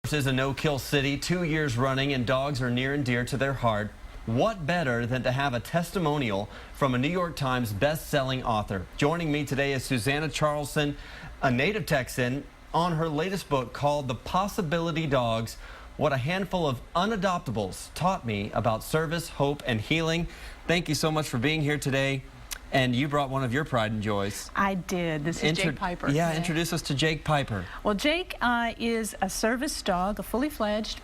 This is a no-kill city, 2 years running, and dogs are near and dear to their heart. What better than to have a testimonial from a New York Times best-selling author? Joining me today is Susannah Charleson, a native Texan, on her latest book called The Possibility Dogs: What a Handful of Unadoptables Taught Me About Service, Hope, and Healing. Thank you so much for being here today. And you brought one of your pride and joys. I did. This is Jake Piper. Yeah, introduce us to Jake Piper. Well, Jake is a service dog, a fully fledged,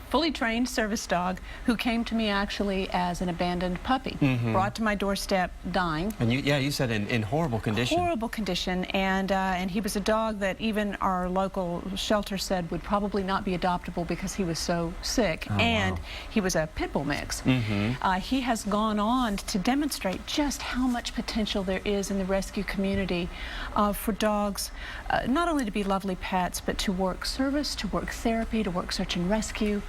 fully trained service dog who came to me actually as an abandoned puppy, brought to my doorstep dying. And you said in horrible condition. Horrible condition, and he was a dog that even our local shelter said would probably not be adoptable because he was so sick, and he was a pit bull mix. He has gone on to demonstrate just how much potential there is in the rescue community for dogs, not only to be lovely pets, but to work service, to work therapy, to work search and rescue.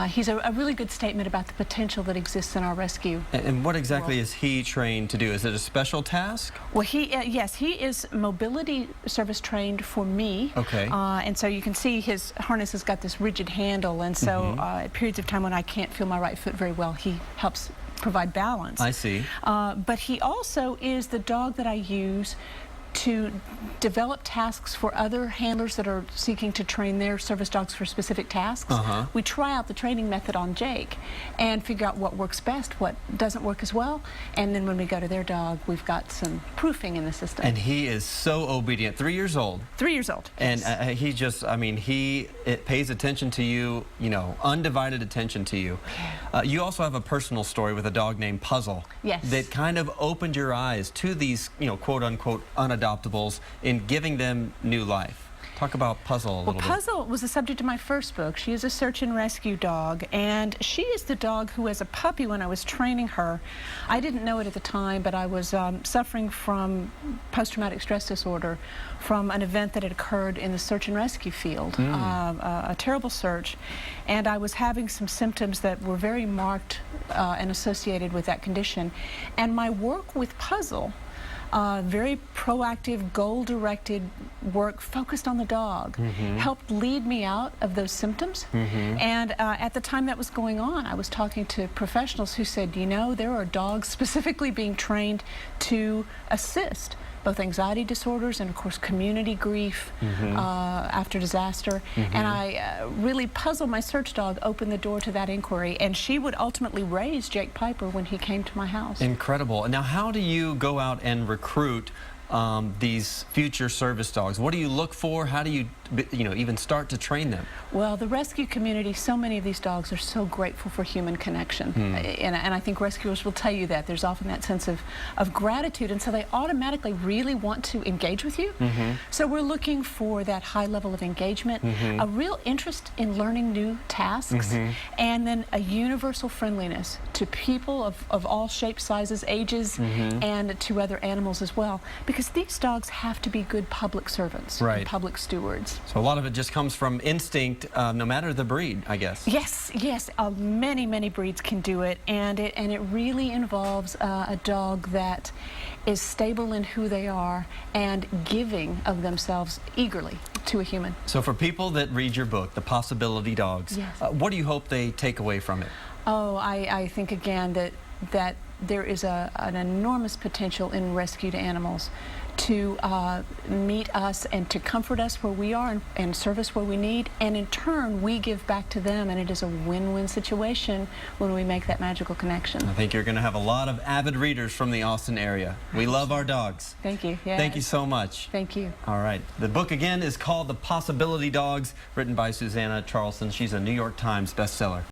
He's a really good statement about the potential that exists in our rescue. And what exactly is he trained to do? Is it a special task? Well, yes, he is mobility service trained for me. Okay. And so you can see his harness has got this rigid handle, and so at periods of time when I can't feel my right foot very well, he helps provide balance. I see. But he also is the dog that I use to develop tasks for other handlers that are seeking to train their service dogs for specific tasks. We try out the training method on Jake and figure out what works best, what doesn't work as well, and then when we go to their dog, we've got some proofing in the system. And he is so obedient, 3 years old. 3 years old. And yes. he just, I mean, it pays attention to you, you know, undivided attention to you. You also have a personal story with a dog named Puzzle. Yes. That kind of opened your eyes to these, you know, quote unquote unadoptables in giving them new life. Talk about Puzzle a little bit. Well, Puzzle was the subject of my first book. She is a search and rescue dog, and she is the dog who, as a puppy, when I was training her, I didn't know it at the time, but I was suffering from post-traumatic stress disorder from an event that had occurred in the search and rescue field, a terrible search, and I was having some symptoms that were very marked and associated with that condition. And my work with Puzzle, very proactive, goal-directed work focused on the dog, helped lead me out of those symptoms. And at the time that was going on, I was talking to professionals who said, you know, there are dogs specifically being trained to assist both anxiety disorders and, of course, community grief after disaster. And I really Puzzle, my search dog, opened the door to that inquiry, and she would ultimately raise Jake Piper when he came to my house. Incredible. Now, how do you go out and recruit these future service dogs? What do you look for? How do you, even start to train them? Well, the rescue community, so many of these dogs are so grateful for human connection. And I think rescuers will tell you that. There's often that sense of gratitude, and so they automatically really want to engage with you. So we're looking for that high level of engagement, a real interest in learning new tasks, and then a universal friendliness to people of all shapes, sizes, ages, and to other animals as well. Because these dogs have to be good public servants, and public stewards. So a lot of it just comes from instinct, no matter the breed, I guess. Yes, yes. Many breeds can do it, and it really involves a dog that is stable in who they are and giving of themselves eagerly to a human. So for people that read your book, The Possibility Dogs, what do you hope they take away from it? Oh, I think again that there is an enormous potential in rescued animals to meet us and to comfort us where we are and serve us where we need, and in turn we give back to them, and it is a win-win situation when we make that magical connection. I think you're going to have a lot of avid readers from the Austin area. We love our dogs. Thank you. Yes. Thank you so much. Thank you. All right. The book again is called The Possibility Dogs, written by Susannah Charleson. She's a New York Times bestseller.